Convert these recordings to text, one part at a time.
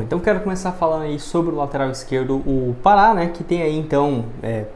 Então quero começar falando aí sobre o lateral esquerdo, o Pará, né, que tem aí então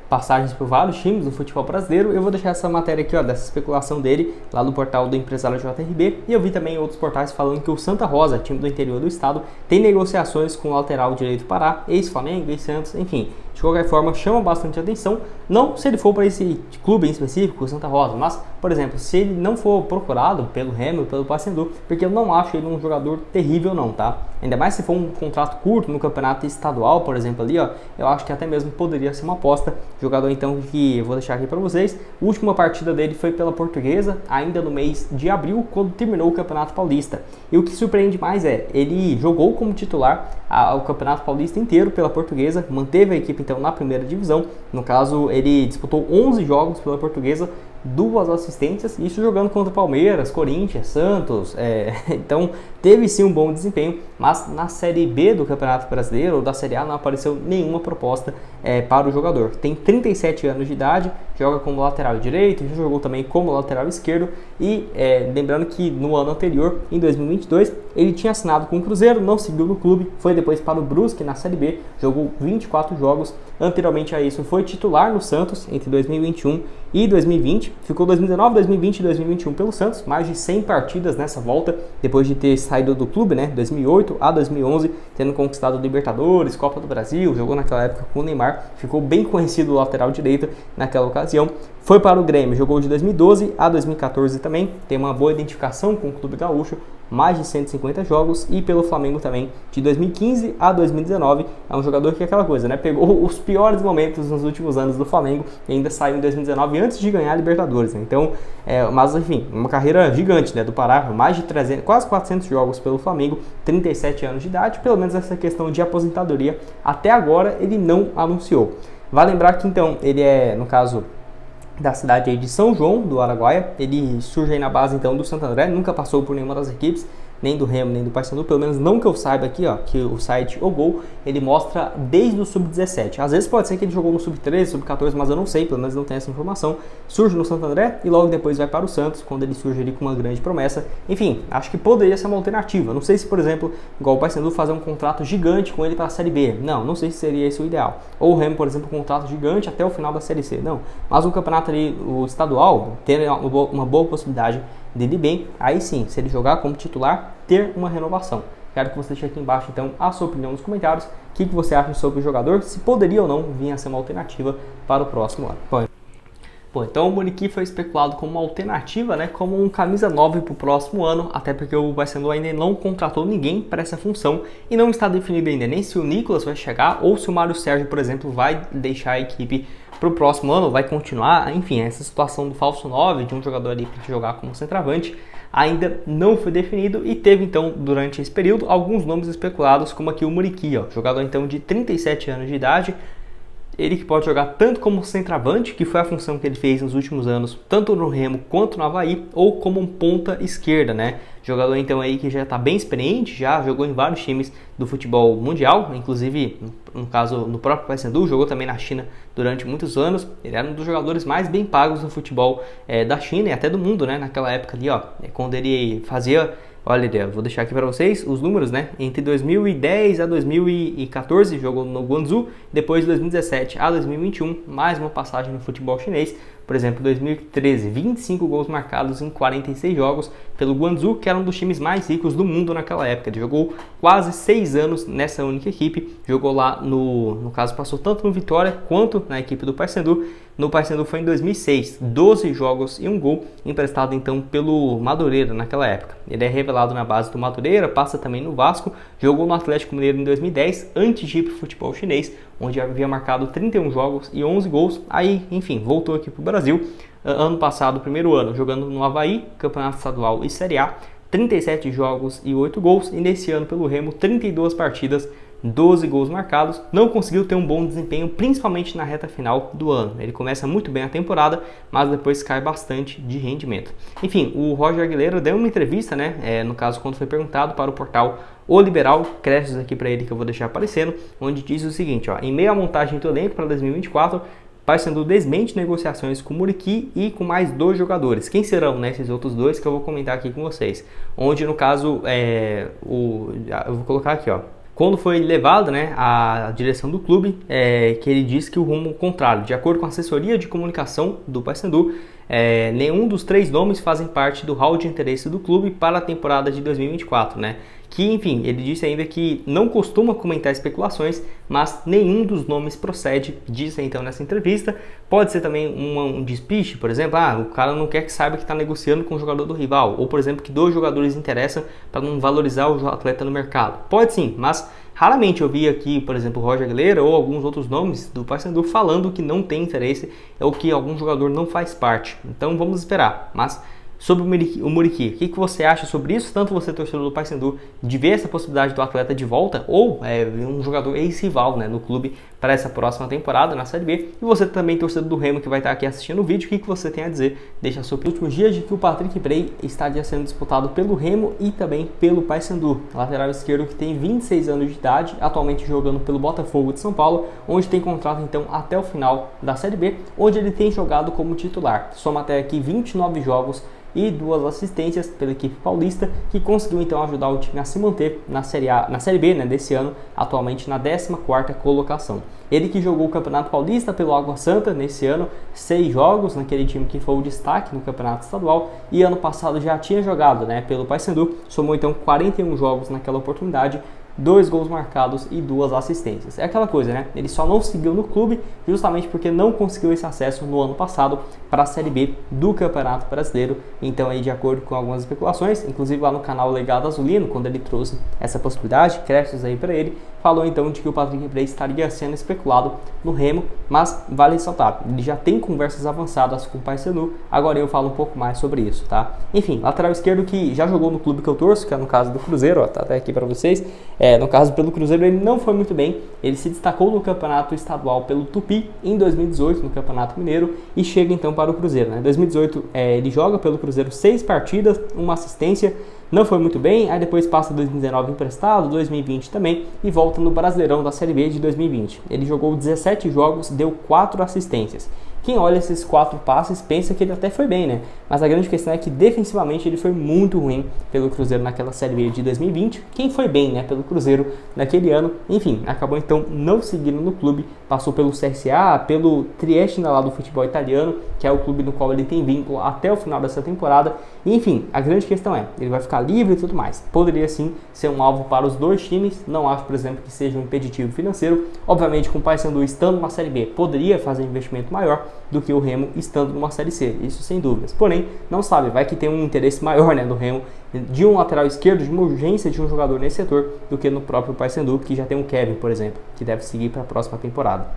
passagens por vários times do futebol brasileiro. Eu vou deixar essa matéria aqui, ó, dessa especulação dele lá no portal do empresário JRB, e eu vi também outros portais falando que o Santa Rosa, time do interior do estado, tem negociações com o lateral direito Pará, ex-Flamengo, ex-Santos, enfim. De qualquer forma, chama bastante atenção, não se ele for para esse clube em específico, o Santa Rosa, mas, por exemplo, se ele não for procurado pelo Remo, pelo Paysandu, porque eu não acho ele um jogador terrível não, tá? Ainda mais se for um contrato curto no campeonato estadual, por exemplo, ali, ó, eu acho que até mesmo poderia ser uma aposta. Jogador, então, que eu vou deixar aqui para vocês. A última partida dele foi pela Portuguesa, ainda no mês de abril, quando terminou o Campeonato Paulista. E o que surpreende mais é, ele jogou como titular o Campeonato Paulista inteiro pela Portuguesa, manteve a equipe, então, na primeira divisão. No caso, ele disputou 11 jogos pela Portuguesa, 2 assistências, isso jogando contra Palmeiras, Corinthians, Santos, então teve sim um bom desempenho, mas na Série B do Campeonato Brasileiro ou da Série A não apareceu nenhuma proposta para o jogador. Tem 37 anos de idade, joga como lateral direito, já jogou também como lateral esquerdo e lembrando que no ano anterior, em 2022, ele tinha assinado com o Cruzeiro, não seguiu no clube, foi depois para o Brusque na Série B, jogou 24 jogos, anteriormente a isso foi titular no Santos entre 2021 e 2020, ficou 2019, 2020 e 2021 pelo Santos, mais de 100 partidas nessa volta, depois de ter saído do clube, né, 2008 a 2011, tendo conquistado Libertadores, Copa do Brasil, jogou naquela época com o Neymar, ficou bem conhecido o lateral direito naquela ocasião, foi para o Grêmio, jogou de 2012 a 2014 também, tem uma boa identificação com o clube gaúcho, mais de 150 jogos, e pelo Flamengo também, de 2015 a 2019, é um jogador que é aquela coisa, né, pegou os piores momentos nos últimos anos do Flamengo e ainda saiu em 2019 antes de ganhar a Libertadores, né? Então, mas enfim, uma carreira gigante, né, do Pará, mais de 300, quase 400 jogos pelo Flamengo, 37 anos de idade, pelo menos essa questão de aposentadoria, até agora ele não anunciou. Vale lembrar que então, ele é, no caso, da cidade aí de São João do Araguaia, ele surge aí na base então do Santo André, nunca passou por nenhuma das equipes, nem do Remo, nem do Paysandu, pelo menos não que eu saiba aqui, ó, que o site O Gol, ele mostra desde o Sub-17. Às vezes pode ser que ele jogou no Sub-13, Sub-14, mas eu não sei, pelo menos não tenho essa informação. Surge no Santo André e logo depois vai para o Santos, quando ele surge ali com uma grande promessa. Enfim, acho que poderia ser uma alternativa. Não sei se, por exemplo, igual o Paysandu fazer um contrato gigante com ele para a Série B. Não sei se seria esse o ideal. Ou o Remo, por exemplo, um contrato gigante até o final da Série C. Não, mas um campeonato ali, o estadual, ter uma boa possibilidade dele bem, aí sim, se ele jogar como titular, ter uma renovação. Quero que você deixe aqui embaixo então a sua opinião nos comentários, o que você acha sobre o jogador, se poderia ou não vir a ser uma alternativa para o próximo ano. Bom, então o Muriqui foi especulado como uma alternativa, né, como um camisa 9 para o próximo ano, até porque o Paysandu ainda não contratou ninguém para essa função e não está definido ainda nem se o Nicolas vai chegar ou se o Mário Sérgio, por exemplo, vai deixar a equipe para o próximo ano, vai continuar. Enfim, essa situação do falso 9, de um jogador ali para jogar como centroavante, ainda não foi definido e teve então durante esse período alguns nomes especulados, como aqui o Muriqui, ó, jogador então de 37 anos de idade. Ele que pode jogar tanto como centroavante, que foi a função que ele fez nos últimos anos, tanto no Remo quanto no Avaí, ou como um ponta esquerda, né? Jogador então aí que já está bem experiente, já jogou em vários times do futebol mundial, inclusive no caso no próprio Paysandu, jogou também na China durante muitos anos. Ele era um dos jogadores mais bem pagos no futebol da China e até do mundo, né? Naquela época ali, ó, quando ele fazia... Olha, eu vou deixar aqui para vocês os números, né? Entre 2010 a 2014 jogou no Guangzhou, depois de 2017 a 2021, mais uma passagem no futebol chinês. Por exemplo, 2013, 25 gols marcados em 46 jogos pelo Guangzhou, que era um dos times mais ricos do mundo naquela época. Ele jogou quase 6 anos nessa única equipe, jogou lá no caso passou tanto no Vitória quanto na equipe do Paysandu. No Paysandu foi em 2006, 12 jogos e 1 gol, emprestado então pelo Madureira naquela época. Ele é revelado na base do Madureira, passa também no Vasco, jogou no Atlético Mineiro em 2010, antes de ir para o futebol chinês, onde havia marcado 31 jogos e 11 gols. Aí, enfim, voltou aqui para o Brasil. Ano passado, primeiro ano, jogando no Avaí, Campeonato Estadual e Série A, 37 jogos e 8 gols. E nesse ano, pelo Remo, 32 partidas, 12 gols marcados, não conseguiu ter um bom desempenho, principalmente na reta final do ano. Ele começa muito bem a temporada, mas depois cai bastante de rendimento. Enfim, o Roger Aguilera deu uma entrevista, né, no caso quando foi perguntado para o portal O Liberal, créditos aqui para ele que eu vou deixar aparecendo, onde diz o seguinte, ó, em meio à montagem do elenco para 2024, Paysandu desmente negociações com o Muriqui e com mais 2 jogadores. Quem serão, né, esses outros 2 que eu vou comentar aqui com vocês? Onde, no caso, eu vou colocar aqui, ó. quando foi levado, né, à direção do clube, que ele disse que o rumo contrário. De acordo com a assessoria de comunicação do Paysandu, nenhum dos 3 nomes fazem parte do hall de interesse do clube para a temporada de 2024, né? Que, enfim, ele disse ainda que não costuma comentar especulações, mas nenhum dos nomes procede, disse então nessa entrevista. Pode ser também um despiche, por exemplo, o cara não quer que saiba que está negociando com o jogador do rival, ou por exemplo, que 2 jogadores interessam para não valorizar o atleta no mercado. Pode sim, mas raramente eu vi aqui, por exemplo, o Roger Aguilera ou alguns outros nomes do Paysandu falando que não tem interesse ou que algum jogador não faz parte. Então vamos esperar, mas sobre o Muriqui, o que você acha sobre isso? Tanto você, torcedor do Paysandu, de ver essa possibilidade do atleta de volta ou um jogador ex-rival, né, no clube para essa próxima temporada na Série B. E você também, torcedor do Remo, que vai estar aqui assistindo o vídeo, o que você tem a dizer? Deixa a sua opinião. Nos últimos dias de que o Patrick Bray estaria sendo disputado pelo Remo e também pelo Paysandu. Lateral esquerdo que tem 26 anos de idade, atualmente jogando pelo Botafogo de São Paulo, onde tem contrato então até o final da Série B, onde ele tem jogado como titular. Soma até aqui 29 jogos e 2 assistências pela equipe paulista, que conseguiu então ajudar o time a se manter na Série B, né, desse ano, atualmente na 14ª colocação. Ele que jogou o Campeonato Paulista pelo Água Santa nesse ano, 6 jogos naquele time que foi o destaque no Campeonato Estadual, e ano passado já tinha jogado, né, pelo Paysandu, somou então 41 jogos naquela oportunidade, 2 gols marcados e 2 assistências. É aquela coisa, né? Ele só não seguiu no clube justamente porque não conseguiu esse acesso no ano passado para a Série B do Campeonato Brasileiro. Então, aí, de acordo com algumas especulações, inclusive lá no canal Legado Azulino, quando ele trouxe essa possibilidade, créditos aí para ele, falou então de que o Patrick Bray estaria sendo especulado no Remo, mas vale ressaltar, ele já tem conversas avançadas com o Paysandu. Agora eu falo um pouco mais sobre isso, tá? Enfim, lateral esquerdo que já jogou no clube que eu torço, que é no caso do Cruzeiro, ó, tá até aqui para vocês. No caso, pelo Cruzeiro, ele não foi muito bem. Ele se destacou no campeonato estadual pelo Tupi em 2018, no Campeonato Mineiro, e chega então para o Cruzeiro. Em 2018, ele joga pelo Cruzeiro 6 partidas, 1 assistência, não foi muito bem. Aí depois passa 2019 emprestado, 2020 também, e volta no Brasileirão da Série B de 2020. Ele jogou 17 jogos, deu 4 assistências. Quem olha esses 4 passes pensa que ele até foi bem, né? Mas a grande questão é que defensivamente ele foi muito ruim pelo Cruzeiro naquela Série B de 2020. Quem foi bem, né, pelo Cruzeiro naquele ano, enfim, acabou então não seguindo no clube, passou pelo CSA, pelo Trieste lá do futebol italiano, que é o clube no qual ele tem vínculo até o final dessa temporada. E, enfim, a grande questão é, ele vai ficar livre e tudo mais. Poderia sim ser um alvo para os 2 times, não acho, por exemplo, que seja um impeditivo financeiro. Obviamente, com o Paysandu estando numa Série B, poderia fazer um investimento maior do que o Remo estando numa Série C, isso sem dúvidas. Porém, não sabe, vai que tem um interesse maior, né, do Remo, de um lateral esquerdo, de uma urgência de um jogador nesse setor, do que no próprio Paysandu, que já tem um Kevin, por exemplo, que deve seguir para a próxima temporada.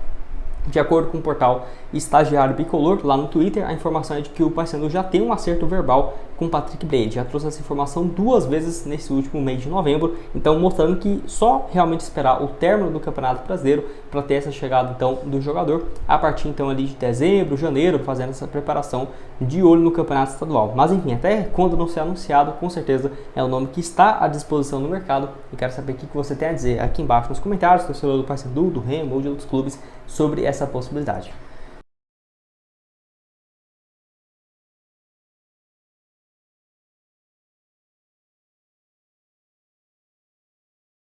De acordo com o portal Estagiário Bicolor, lá no Twitter, a informação é de que o Paysandu já tem um acerto verbal com o Patrick Bray. Já trouxe essa informação 2 vezes nesse último mês de novembro, então mostrando que só realmente esperar o término do Campeonato Brasileiro para ter essa chegada então do jogador, a partir então ali de dezembro, janeiro, fazendo essa preparação de olho no Campeonato Estadual. Mas enfim, até quando não ser anunciado, com certeza é o nome que está à disposição no mercado, e quero saber o que você tem a dizer aqui embaixo nos comentários, torcedor do Paysandu, do Remo ou de outros clubes, sobre essa possibilidade.